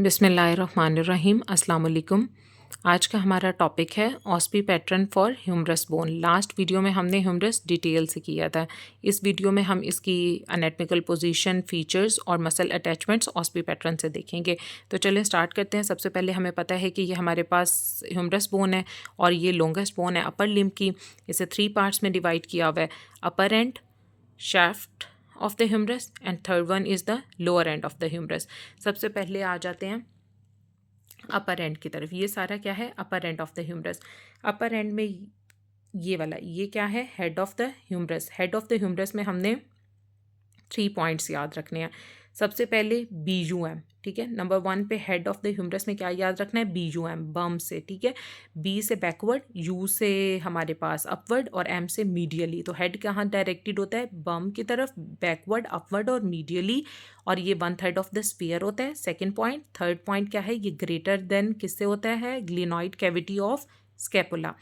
बिस्मिल्लाहिर्रहमानिर्रहीम अस्सलाम वालेकुम। आज का हमारा टॉपिक है OSPE pattern for humerus bone. Last video में हमने ह्यूमरस डिटेल से किया था। इस वीडियो में हम इसकी एनाटॉमिकल पोजीशन, फीचर्स और मसल अटैचमेंट्स ऑस्पी पैटर्न से देखेंगे। तो चलें स्टार्ट करते हैं। सबसे पहले हमें पता है कि ये हमारे पास ह्यूमरस बोन है और ये लॉन्गेस्ट बोन है अपर लिम्ब की। इसे 3 पार्ट्स में डिवाइड किया हुआ है, upper end, shaft of the humerus and third one is the lower end of the humerus. सबसे पहले आ जाते हैं अपर एंड की तरफ। ये सारा क्या है? Upper end of the humerus. Upper end में ये वाला, ये क्या है? Head of the humerus. Head of the humerus में हमने 3 पॉइंट्स याद रखने हैं। सबसे पहले BUM, ठीक है। नंबर 1 पे हेड ऑफ द ह्यूमरस में क्या याद रखना है? BUM, बम से, ठीक है। B से बैकवर्ड, U से हमारे पास अपवर्ड और M से मीडियली। तो हेड कहाँ डायरेक्टेड होता है? बम की तरफ, बैकवर्ड, अपवर्ड और मीडियली। और ये 1/3 ऑफ द स्फीयर होता है। Second point. थर्ड पॉइंट क्या है? ये ग्रेटर देन किससे होता है? Glenoid cavity of scapula.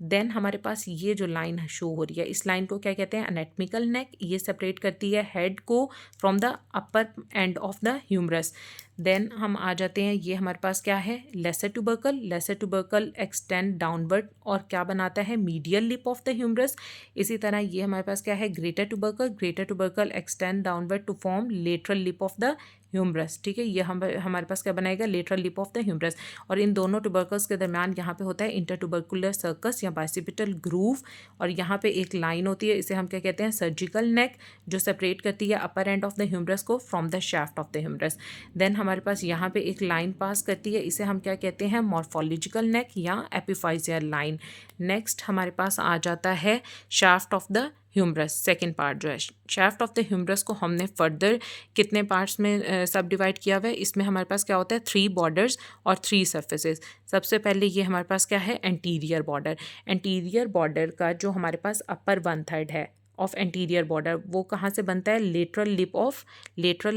Then हमारे पास ये जो लाइन शो हो रही है, इस लाइन को क्या कहते हैं? Anatomical neck. ये सेपरेट करती है हेड को from the upper end of the humerus. Then हम आ जाते हैं, ये हमारे पास क्या है? Lesser tubercle. Lesser tubercle extend downward और क्या बनाता है? Medial lip of the humerus. इसी तरह ये हमारे पास क्या है? Greater tubercle. Greater tubercle extend downward to form lateral lip of the humerus, ठीक है। ये हमारे पास क्या बनाएगा? Lateral lip of the humerus. और इन दोनों ट्यूबरकल्स के दरमियान यहाँ पे होता है इंटरट्यूबरकुलर सर्कस या बाइसिपिटल ग्रूव। और यहाँ पे एक लाइन होती है, इसे हम क्या कहते हैं? सर्जिकल नेक, जो सेपरेट करती है upper end of the humerus को from the shaft of the humerus. Then हमारे पास यहाँ पे एक लाइन पास करती है, इसे हम क्या कहते हैं? मॉर्फोलॉजिकल नेक या एपिफाइजियल लाइन। नेक्स्ट हमारे पास आ जाता है shaft of the humerus. Second part जो है शाफ्ट ऑफ द ह्यूमरस को हमने फर्दर कितने पार्ट्स में सब डिवाइड किया हुआ है? इसमें हमारे पास क्या होता है? 3 बॉर्डर्स और 3 सर्फेसेस। सबसे पहले ये हमारे पास क्या है? Anterior border. एंटीरियर बॉर्डर का जो हमारे पास अपर 1/3 है ऑफ एंटीरियर बॉर्डर, वो कहाँ से बनता है? Lateral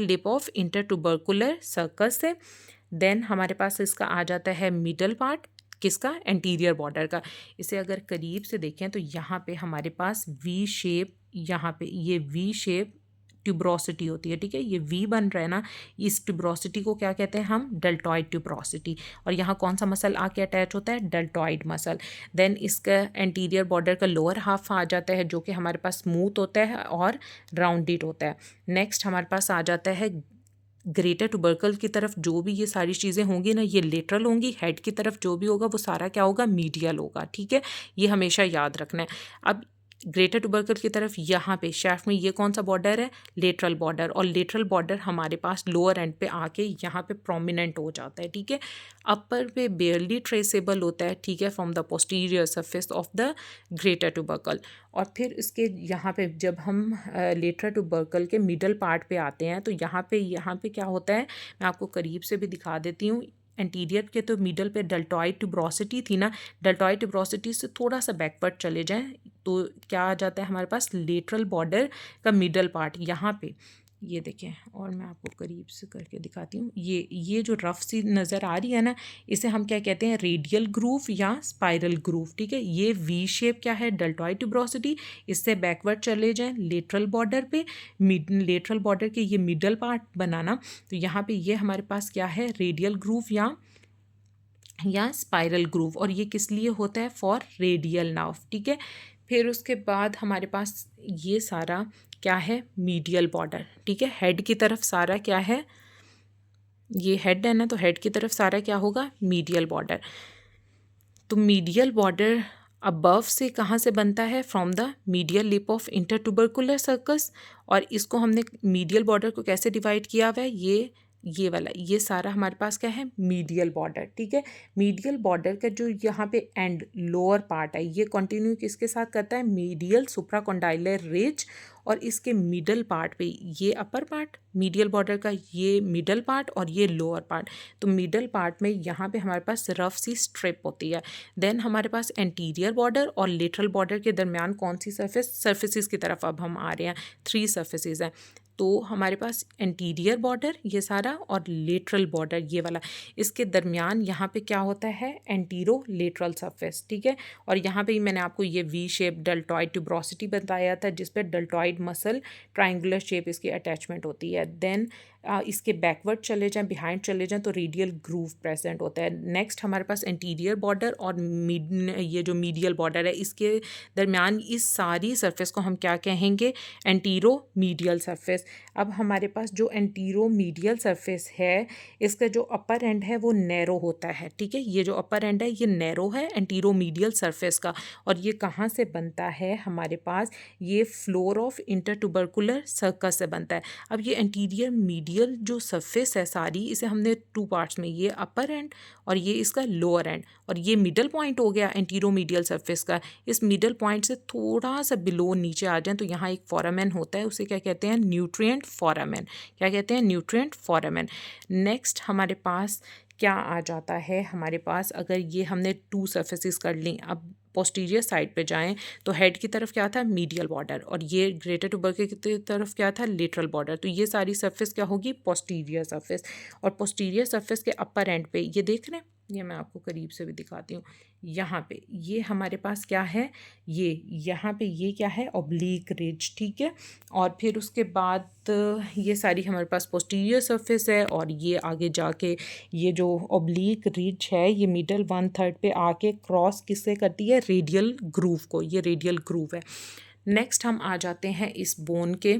lip of intertubercular circus से। देन हमारे पास इसका आ जाता है मिडल पार्ट, किसका? एंटीरियर बॉर्डर का। इसे अगर करीब से देखें तो यहाँ पे हमारे पास वी शेप, यहाँ पे ये वी शेप ट्यूब्रोसिटी होती है, ठीक है। ये वी बन रहा है ना, इस ट्यूब्रोसिटी को क्या कहते हैं हम? Deltoid tuberosity. और यहाँ कौन सा मसल आके अटैच होता है? Deltoid muscle. देन इसका एंटीरियर बॉर्डर का लोअर हाफ आ जाता है, जो कि हमारे पास स्मूथ होता है और राउंडेड होता है। नेक्स्ट हमारे पास आ जाता है ग्रेटर ट्यूबरकल की तरफ जो भी ये सारी चीज़ें होंगी ना, ये लेटरल होंगी। हेड की तरफ जो भी होगा वो सारा क्या होगा? मीडियल होगा, ठीक है। ये हमेशा याद रखना है। अब ग्रेटर ट्यूबरकल की तरफ यहाँ पे शाफ्ट में ये कौन सा बॉर्डर है? Lateral border. और लेटरल बॉर्डर हमारे पास लोअर एंड पे आके यहाँ पे प्रोमिनेंट हो जाता है, ठीक है। अपर पे बेयरली ट्रेसेबल होता है, ठीक है, from the posterior surface of the greater tubercle. और फिर इसके यहाँ पे जब हम लेटरल ट्यूबरकल के मिडल पार्ट पे आते हैं तो यहाँ पे क्या होता है? मैं आपको करीब से भी दिखा देती हूँ। एंटीरियर के तो मिडल पे डेल्टॉइड ट्यूब्रोसिटी थी ना, डेल्टॉइड ट्यूब्रोसिटी से थोड़ा सा बैकवर्ड चले जाएं तो क्या आ जाता है हमारे पास? लेटरल बॉर्डर का मिडल पार्ट यहाँ पे, ये देखें। और मैं आपको करीब से करके दिखाती हूँ। ये जो रफ सी नज़र आ रही है ना, इसे हम क्या कहते हैं? रेडियल ग्रूव या स्पाइरल ग्रूव, ठीक है। ये वी शेप क्या है? Deltoid tuberosity. इससे बैकवर्ड चले जाएं लेटरल बॉर्डर पे, लेटरल बॉर्डर के ये मिडल पार्ट बनाना। तो यहाँ पे ये हमारे पास क्या है? रेडियल ग्रूव या स्पाइरल ग्रूव। और ये किस लिए होता है? फॉर रेडियल नर्व, ठीक है। फिर उसके बाद हमारे पास ये सारा क्या है? मीडियल बॉर्डर, ठीक है। हेड की तरफ सारा क्या है? ये हेड है ना, तो हेड की तरफ सारा क्या होगा? Medial border. तो मीडियल बॉर्डर अबव से कहाँ से बनता है? From the medial lip of intertubercular sulcus. और इसको हमने मीडियल बॉर्डर को कैसे डिवाइड किया हुआ है? ये वाला, ये सारा हमारे पास क्या है? मीडियल बॉर्डर, ठीक है। मीडियल बॉर्डर का जो यहाँ पे एंड लोअर पार्ट है, ये कंटिन्यू किसके साथ करता है? Medial supracondylar ridge. और इसके मिडल पार्ट पे ये अपर पार्ट, मीडियल बॉर्डर का ये मिडल पार्ट और ये लोअर पार्ट। तो मिडल पार्ट में यहाँ पे हमारे पास रफ सी स्ट्रिप होती है। देन हमारे पास एंटीरियर बॉर्डर और लेटरल बॉर्डर के दरमियान कौन सी सर्फेसिस की तरफ अब हम आ रहे हैं? 3 सर्फेसिस हैं। तो हमारे पास एंटीरियर बॉर्डर ये सारा और लेटरल बॉर्डर ये वाला, इसके दरमियान यहाँ पे क्या होता है? एंटीरो लेटरल सरफेस, ठीक है। और यहाँ पे ही मैंने आपको ये वी शेप डेल्टॉइड ट्यूब्रोसिटी बताया था, जिस पे डेल्टॉइड मसल ट्राइंगुलर शेप इसकी अटैचमेंट होती है। देन इसके बैकवर्ड चले जाएं, बिहाइंड चले जाएं तो रेडियल ग्रूव प्रेजेंट होता है। नेक्स्ट हमारे पास एंटीरियर बॉर्डर और ये जो मीडियल बॉर्डर है, इसके दरमियान इस सारी सरफेस को हम क्या कहेंगे, एंटीरो मीडियल सरफेस। अब हमारे पास जो एंटीरो मीडियल सरफेस है, इसका जो अपर एंड है वो नैरो होता है, ठीक है। ये जो अपर एंड है ये नैरो है एंटीरो मीडियल सरफेस का। और ये कहाँ से बनता है, हमारे पास ये फ्लोर ऑफ इंटरट्यूबरकुलर सर्कस से बनता है। अब ये एंटीरियर मीडियल जो सरफेस है सारी, इसे हमने टू पार्ट्स में, ये अपर एंड और ये इसका लोअर एंड, और ये मिडल पॉइंट हो गया एंटीरो मीडियल सरफेस का। इस मिडल पॉइंट से थोड़ा सा बिलो नीचे आ जाए तो यहाँ एक फोरामेन होता है, उसे क्या कहते हैं, न्यूट्रिएंट फोरामेन। क्या कहते हैं, न्यूट्रिएंट फोरामेन। नेक्स्ट हमारे पास क्या आ जाता है, हमारे पास अगर ये हमने टू सरफेसेस कर ली, अब पोस्टीरियर साइड पे जाएं तो हेड की तरफ क्या था, मीडियल बॉर्डर, और ये ग्रेटर ट्यूबरकल की तरफ क्या था, लेटरल बॉर्डर। तो ये सारी सरफेस क्या होगी, पोस्टीरियर सरफेस। और पोस्टीरियर सरफेस के अपर एंड पे ये देख रहे हैं, ये मैं आपको करीब से भी दिखाती हूँ, यहाँ पे ये हमारे पास क्या है, ये यहाँ पे ये क्या है, ऑब्लीक रिज, ठीक है। और फिर उसके बाद ये सारी हमारे पास पोस्टीरियर सरफेस है, और ये आगे जाके ये जो ऑब्लीक रिज है ये मिडल 1/3 पे आके क्रॉस किससे करती है, रेडियल ग्रूव को, ये रेडियल ग्रूव है। नेक्स्ट हम आ जाते हैं इस बोन के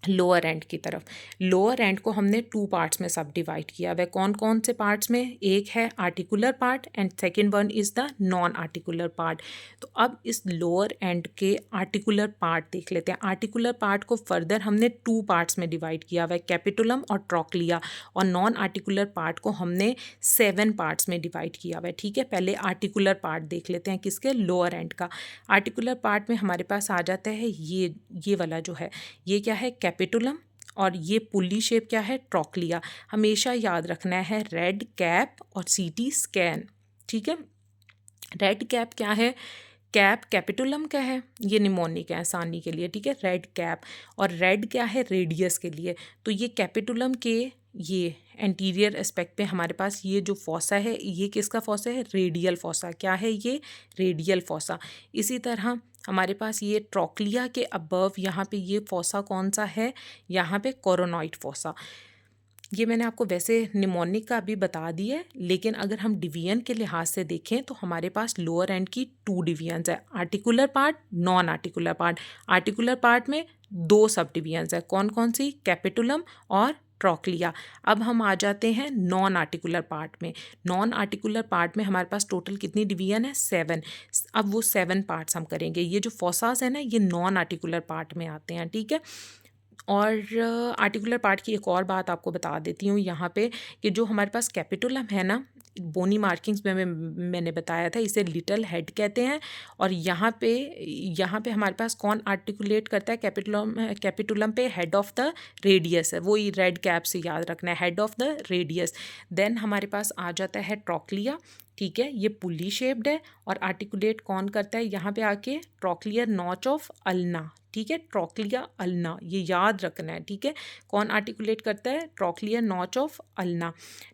लोअर एंड की तरफ। लोअर एंड को हमने टू पार्ट्स में सब डिवाइड किया। वह कौन कौन से पार्ट्स में, एक है articular part and second one is the non articular part. तो अब इस लोअर एंड के आर्टिकुलर पार्ट देख लेते हैं। आर्टिकुलर पार्ट को फर्दर हमने टू पार्ट्स में डिवाइड किया हुआ है, कैपिटुलम और ट्रोक्लिया। और नॉन आर्टिकुलर पार्ट को हमने 7 पार्ट्स में डिवाइड किया हुआ है, ठीक है। पहले आर्टिकुलर पार्ट देख लेते हैं, किसके, लोअर एंड का। आर्टिकुलर पार्ट में हमारे पास आ जाता है ये वाला जो है, ये क्या है, कैपिटुलम, और ये पुली शेप क्या है, ट्रोक्लिया। हमेशा याद रखना है रेड कैप और सीटी स्कैन, ठीक है। रेड कैप क्या है, कैप कैपिटुलम का है, ये निमोनिक है आसानी के लिए, ठीक है, रेड कैप। और रेड क्या है, रेडियस के लिए। तो ये कैपिटुलम के ये एंटीरियर एस्पेक्ट पे हमारे पास ये जो फॉसा है, ये किसका फॉसा है, रेडियल फॉसा। क्या है ये, रेडियल फॉसा। इसी तरह हमारे पास ये ट्रोक्लिया के अबव यहाँ पे ये फॉसा कौन सा है, यहाँ पे कोरोनॉइड फॉसा। ये मैंने आपको वैसे निमोनिक का अभी बता दिया है, लेकिन अगर हम डिवीजन के लिहाज से देखें तो हमारे पास लोअर एंड की 2 डिवीजन्स है, articular part, non articular part. Articular part में 2 सब डिवीजन्स है, कौन कौन सी, कैपिटुलम और ट्रोक्लिया। अब हम आ जाते हैं नॉन आर्टिकुलर पार्ट में। नॉन आर्टिकुलर पार्ट में हमारे पास टोटल कितनी डिवीजन है, 7। अब वो 7 पार्ट्स हम करेंगे। ये जो फॉसास है ना, ये नॉन आर्टिकुलर पार्ट में आते हैं, ठीक है। और आर्टिकुलर पार्ट की एक और बात आपको बता देती हूँ यहाँ पे, कि जो हमारे पास कैपिटुलम है ना, बोनी मार्किंग्स में मैंने बताया था, इसे लिटिल हेड कहते हैं। और यहाँ पे हमारे पास कौन आर्टिकुलेट करता है, कैपिटुलम पे हेड ऑफ द रेडियस है, वो ही रेड कैप से याद रखना है, head of the radius. Then हमारे पास आ जाता है ट्रोक्लिया, ठीक है, ये पुली शेप्ड है और आर्टिकुलेट कौन करता है, यहाँ पे आके ट्रोक्लियर नॉच ऑफ अल्ना, ठीक है, ट्रोक्लिया अल्ना, ये याद रखना है, ठीक है। कौन आर्टिकुलेट करता है, trochlear notch of ulna.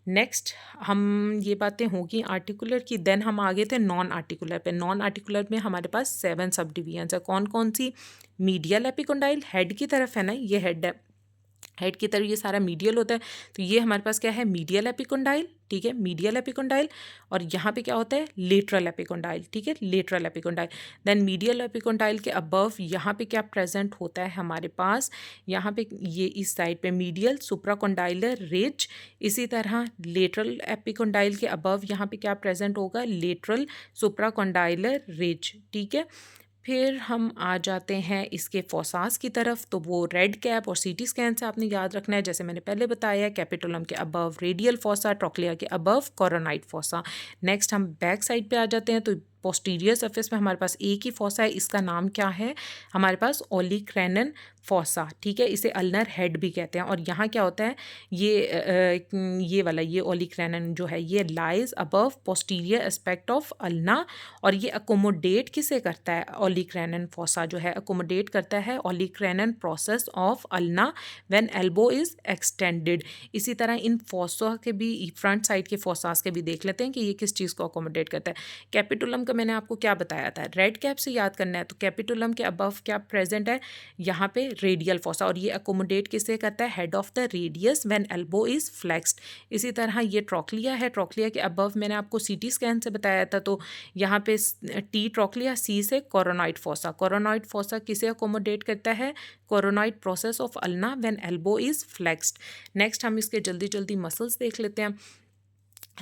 Next हम ये बातें होगी आर्टिकुलर की। देन हम आगे थे नॉन आर्टिकुलर पे। नॉन आर्टिकुलर में हमारे पास 7 सब डिवीजन्स है, कौन कौन सी, मीडियल एपिकोंडाइल, हेड की तरफ है ना, ये हेड है, हेड की तरफ ये सारा मीडियल होता है। तो ये हमारे पास क्या है, मीडियल एपिकोंडाइल, ठीक है, मीडियल एपिकोंडाइल। और यहाँ पे क्या होता है, लेटरल एपिकोंडाइल, ठीक है, lateral epicondyle. Then medial epicondyle के अबव यहाँ पे क्या प्रेजेंट होता है हमारे पास, यहाँ पे ये इस साइड पे मीडियल सुप्राकोंडाइलर रिज। इसी तरह लेटरल एपिकोंडाइल के अबव यहाँ पे क्या प्रेजेंट होगा, लेटरल सुप्राकोंडाइलर रिज, ठीक है। फिर हम आ जाते हैं इसके फॉसास की तरफ। तो वो रेड कैप और सीटी स्कैन से आपने याद रखना है, जैसे मैंने पहले बताया, कैपिटुलम के अबव रेडियल फॉसा, ट्रोक्लिया के अबव कोरोनाइड फॉसा। नेक्स्ट हम बैक साइड पे आ जाते हैं। तो पोस्टीरियर सरफेस में हमारे पास एक ही फॉसा है, इसका नाम क्या है, हमारे पास ओलिक्रैनन फॉसा, ठीक है, इसे अल्नर हेड भी कहते हैं। और यहाँ क्या होता है, ये वाला, ये ओलिक्रैनन जो है, ये lies above posterior aspect of ulna. और ये अकोमोडेट किसे करता है, ओलिक्रैनन फॉसा जो है अकोमोडेट करता है olecranon process of ulna when elbow is extended. इसी तरह इन फॉसा के भी, फ्रंट साइड के फॉसास के भी देख लेते हैं कि ये किस चीज़ को अकोमोडेट करता है। कैपिटुलम का मैंने आपको क्या बताया था, रेड कैप से याद करना है। तो कैपिटुलम के अबव क्या प्रेजेंट है, यहाँ पे रेडियल फोसा, और ये अकोमोडेट किसे करता है, head of the radius when elbow is flexed. इसी तरह ये ट्रोक्लिया है, ट्रोक्लिया के अबव मैंने आपको सीटी स्कैन से बताया था, तो यहाँ पे टी ट्रोक्लिया, सी से कोरोनॉइड फोसा। कोरोनॉइड फोसा किसे अकोमोडेट करता है, coronoid process of ulna when elbow is flexed. Next हम इसके जल्दी जल्दी मसल्स देख लेते हैं।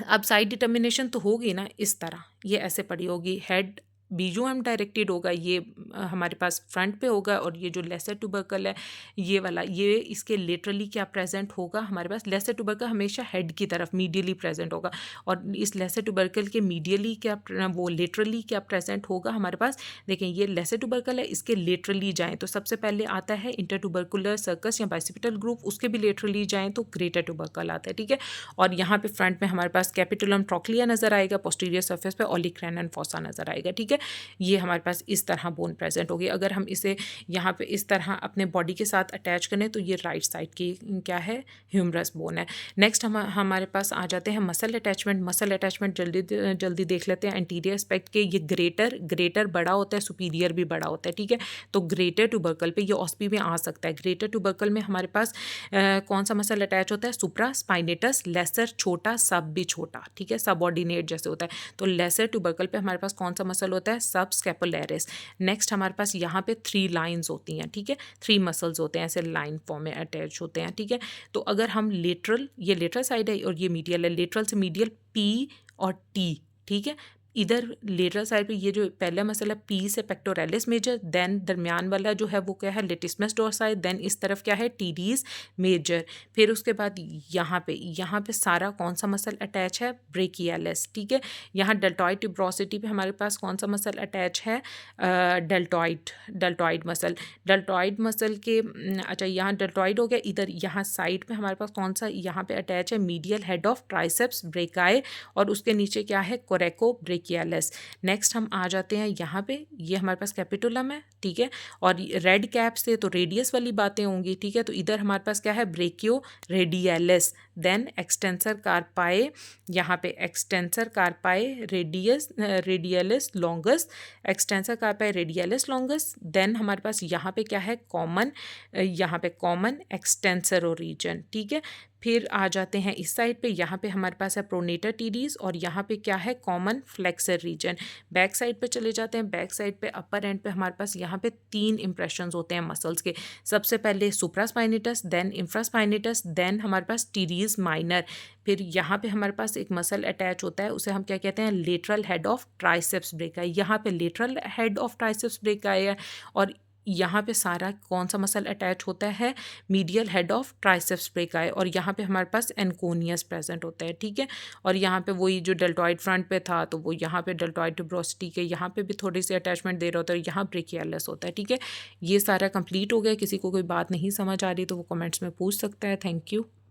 अब साइड डिटर्मिनेशन तो होगी ना, इस तरह ये ऐसे पड़ी होगी, हेड बीजुअम डायरेक्टेड होगा, ये हमारे पास फ्रंट पे होगा, और ये जो लेसर ट्यूबरकल है ये वाला, ये इसके लेटरली क्या प्रेजेंट होगा हमारे पास, लेसर ट्यूबरकल हमेशा हेड की तरफ मीडियली प्रेजेंट होगा, और इस लेसर ट्यूबरकल के मीडियली क्या, वो लेटरली क्या प्रेजेंट होगा हमारे पास। देखें ये लेसर ट्यूबरकल है, इसके लेटरली जाएँ तो सबसे पहले आता है इंटर ट्यूबरकुलर सर्कस या बाइसिपिटल ग्रुप, उसके भी लेटरली जाएँ तो ग्रेटर ट्यूबरकल आता है, ठीक है। और यहाँ पे फ्रंट में हमारे पास कैपिटुलम ट्रोक्लिया नजर आएगा, पोस्टीरियर सरफेस पे ओलिक्रैनन फोसा नजर आएगा, ठीक है। ये हमारे पास इस तरह बोन प्रेजेंट होगी। अगर हम इसे यहाँ पे इस तरह अपने बॉडी के साथ अटैच करें तो ये राइट साइड की क्या है, ह्यूमरस बोन है। नेक्स्ट हमारे पास आ जाते हैं मसल अटैचमेंट। मसल अटैचमेंट जल्दी देख लेते हैं। एंटीरियर एस्पेक्ट के ये ग्रेटर बड़ा होता है, सुपीरियर भी बड़ा होता है, ठीक है। तो ग्रेटर ट्यूबरकल पे ये ऑस्पी में आ सकता है। ग्रेटर ट्यूबरकल में हमारे पास कौन सा मसल अटैच होता है, सुप्रा स्पाइनेटस, लेसर छोटा, सब भी छोटा, ठीक है, सबऑर्डिनेट जैसे होता है। तो लेसर ट्यूबरकल पे हमारे पास कौन सा मसल होता है, सब स्कैपुलैरिस। नेक्स्ट हमारे पास यहाँ पे 3 लाइंस होती हैं, ठीक है, 3 मसल्स होते हैं, ऐसे लाइन फॉर्म में अटैच होते हैं, ठीक है। तो अगर हम लेटरल, ये लेटरल साइड है और ये मीडियल है, लेटरल से मीडियल पी और टी, ठीक है। इधर लेटरल साइड पे ये जो पहला मसल है पी से पेक्टोरलिस मेजर, देन दरमियान वाला जो है वो क्या है, लेटिसमस डोर्साई, देन इस तरफ क्या है, टीडीज मेजर। फिर उसके बाद यहाँ पे सारा कौन सा मसल अटैच है, ब्रेकियालिस, ठीक है। यहाँ डेल्टॉइड ट्यूब्रोसिटी पे हमारे पास कौन सा मसल अटैच है, डेल्टॉइड मसल। डेल्टॉइड मसल के अच्छा यहाँ डेल्टॉइड हो गया। इधर यहाँ साइड पे हमारे पास कौन सा यहाँ पे अटैच है, medial head of triceps brachii, और उसके नीचे क्या है, कोरेको ब्रेकियालिस। नेक्स्ट हम आ जाते हैं यहाँ पे, ये हमारे पास कैपिटुलम है, ठीक है, और रेड कैप से तो रेडियस वाली बातें होंगी, ठीक है। तो इधर हमारे पास क्या है, brachioradialis, then extensor carpi, यहाँ पे extensor carpi radialis longus, extensor carpi radialis longus. Then हमारे पास यहाँ पे क्या है, यहाँ पे कॉमन एक्सटेंसर रीजन, ठीक है। फिर आ जाते हैं इस साइड पे, यहाँ पे हमारे पास है प्रोनेटर टीडीज, और यहाँ पे क्या है, common flexor region. Back side पे चले जाते हैं। बैक साइड पे अपर एंड पे हमारे पास यहाँ पे 3 इंप्रेशंस होते हैं मसल्स के। सबसे पहले सुप्रास्पाइनेटस, देन इंफ्रास्पाइनेटस, देन हमारे पास टीडीज माइनर। फिर यहाँ पे हमारे पास एक मसल अटैच होता है, उसे हम क्या कहते हैं, lateral head of triceps brachii. यहाँ पे lateral head of triceps brachii है, और यहाँ पे सारा कौन सा मसल अटैच होता है, medial head of triceps brachii, और यहाँ पे हमारे पास एनकोनियस प्रेजेंट होता है, ठीक है। और यहाँ पे वही जो डेल्टॉइड फ्रंट पे था, तो वो यहाँ पे डेल्टॉइड ट्यूब्रोसिटी के यहाँ पे भी थोड़ी सी अटैचमेंट दे रहा होता है, यहाँ ब्रेकियालिस होता है, ठीक है। ये सारा कंप्लीट हो गया। किसी को कोई बात नहीं समझ आ रही तो वो कमेंट्स में पूछ सकता है। Thank you.